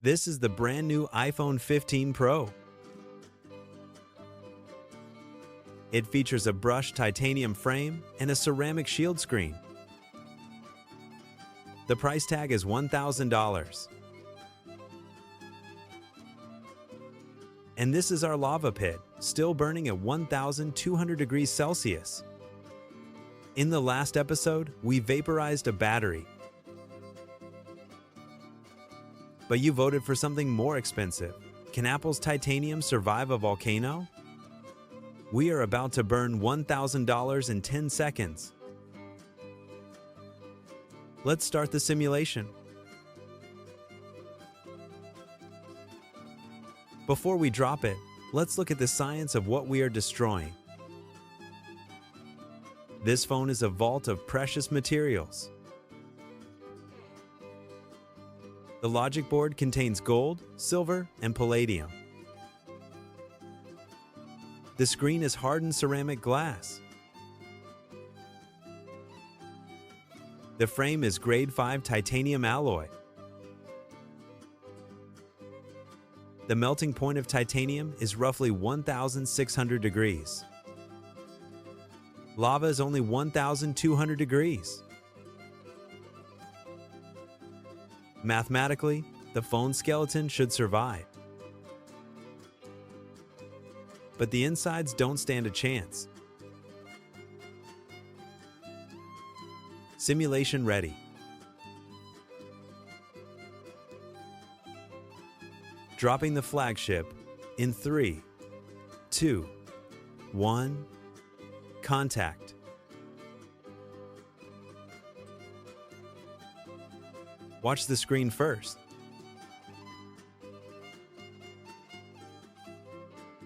This is the brand new iPhone 15 Pro. It features a brushed titanium frame and a ceramic shield screen. The price tag is $1,000. And this is our lava pit, still burning at 1,200 degrees Celsius. In the last episode, we vaporized a battery. But you voted for something more expensive. Can Apple's titanium survive a volcano? We are about to burn $1,000 in 10 seconds. Let's start the simulation. Before we drop it, let's look at the science of what we are destroying. This phone is a vault of precious materials. The logic board contains gold, silver, and palladium. The screen is hardened ceramic glass. The frame is grade 5 titanium alloy. The melting point of titanium is roughly 1,600 degrees. Lava is only 1,200 degrees. Mathematically, the phone skeleton should survive. But the insides don't stand a chance. Simulation ready. Dropping the flagship in 3, 2, 1, contact. Watch the screen first.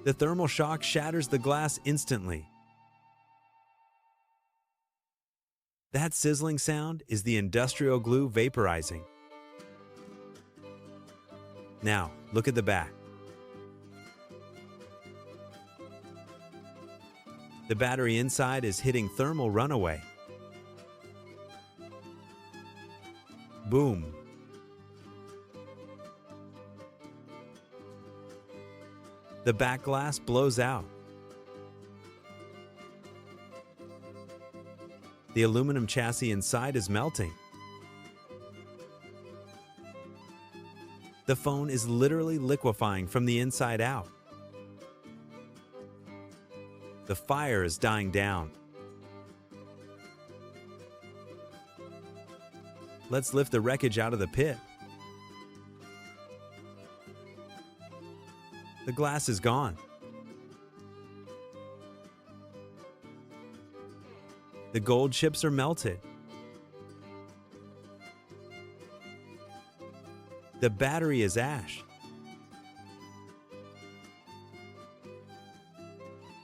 The thermal shock shatters the glass instantly. That sizzling sound is the industrial glue vaporizing. Now, look at the back. The battery inside is hitting thermal runaway. Boom. The back glass blows out. The aluminum chassis inside is melting. The phone is literally liquefying from the inside out. The fire is dying down. Let's lift the wreckage out of the pit. The glass is gone. The gold chips are melted. The battery is ash.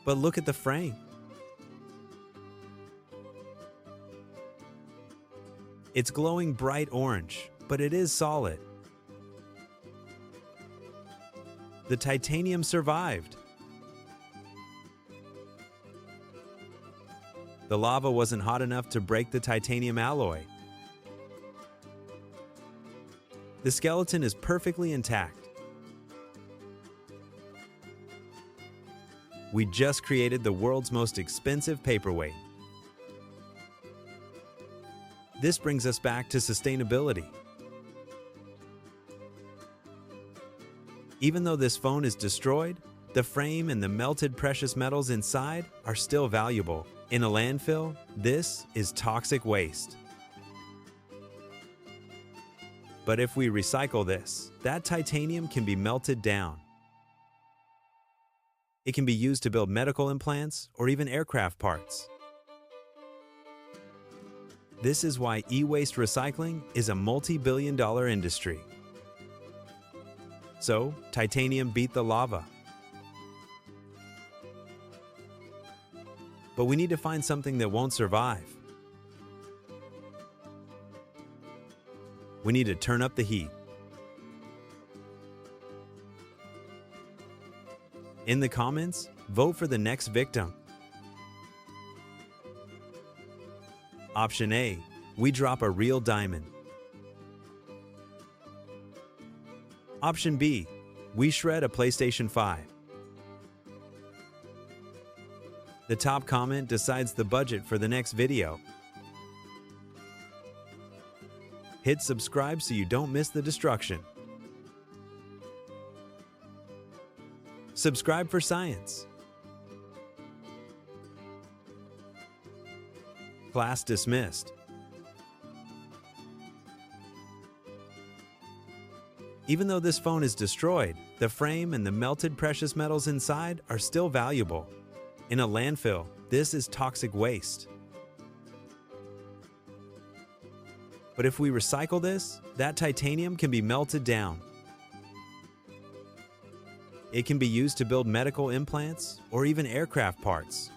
But look at the frame. It's glowing bright orange, but it is solid. The titanium survived. The lava wasn't hot enough to break the titanium alloy. The skeleton is perfectly intact. We just created the world's most expensive paperweight. This brings us back to sustainability. Even though this phone is destroyed, the frame and the melted precious metals inside are still valuable. In a landfill, this is toxic waste. But if we recycle this, that titanium can be melted down. It can be used to build medical implants or even aircraft parts. This is why e-waste recycling is a multi-billion-dollar industry. So, titanium beat the lava. But we need to find something that won't survive. We need to turn up the heat. In the comments, vote for the next victim. Option A, we drop a real diamond. Option B. We shred a PlayStation 5. The top comment decides the budget for the next video. Hit subscribe so you don't miss the destruction. Subscribe for science. Class dismissed. Even though this phone is destroyed, the frame and the melted precious metals inside are still valuable. In a landfill, this is toxic waste. But if we recycle this, that titanium can be melted down. It can be used to build medical implants or even aircraft parts.